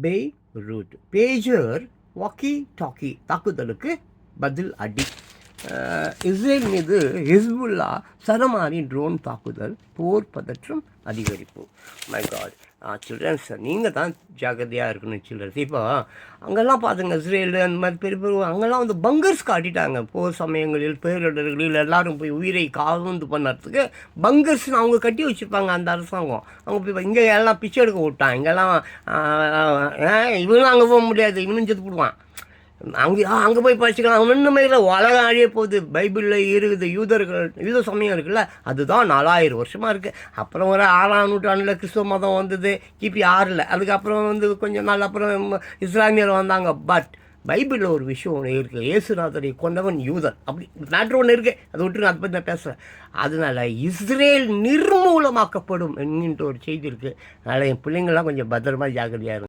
Beirut. Pager walkie talkie தாக்குதலுக்கு பதில் அடி. இஸ்ரேல் மீது ஹிஸ்புல்லா சரமாரி ட்ரோன் தாக்குதல், போர் பதற்றம் அதிகரிப்பு. மை காட், சில்ட்ரன்ஸ் நீங்கள் தான் ஜாக்கிரதையாக இருக்கணும் சில்ட்ரன்ஸ். இப்போ அங்கெல்லாம் பார்த்துங்க, இஸ்ரேல் அந்த மாதிரி பெரிய பெரிய அங்கெல்லாம் வந்து பங்கர்ஸ் காட்டிட்டாங்க. போர் சமயங்களில் பேரிடர்களில் எல்லாரும் போய் உயிரை காவந்து பண்ணுறதுக்கு பங்கர்ஸ்னு அவங்க கட்டி வச்சுருப்பாங்க அந்த அரசாங்கம். அவங்க போய் இங்கே எல்லாம் பிச்சை எடுக்க விட்டான். இங்கெல்லாம் இவனும் அங்கே போக முடியாது, இவனும் செத்து போடுவான். அங்கே போய் படிச்சுக்கலாம். ஒன்றுமே இல்லை, உலகம் அழிய போகுது. பைபிளில் இருக்குது, யூத சமயம் இருக்குல்ல, அதுதான் 4000 வருஷமாக இருக்குது. அப்புறம் ஒரு 6ஆம் நூற்றாண்டில் கிறிஸ்துவ மதம் வந்தது, கிபி 6. அதுக்கப்புறம் வந்து கொஞ்சம் நாள் அப்புறம் இஸ்லாமியர் வந்தாங்க. பட் பைபிளில் ஒரு விஷயம் ஒன்று இருக்குது, இயேசுநாதரை கொண்டவன் யூதன். அப்படி மேட்ரு ஒன்று இருக்குது, அதை விட்டுருங்க, அதை பற்றி நான் பேசுகிறேன். அதனால் இஸ்ரேல் நிர்மூலமாக்கப்படும் என்கின்ற ஒரு செய்தி இருக்குது. அதனால் என் பிள்ளைங்கள்லாம் கொஞ்சம் பத்திரமா ஜாக்கிரதையாக இருக்கும்.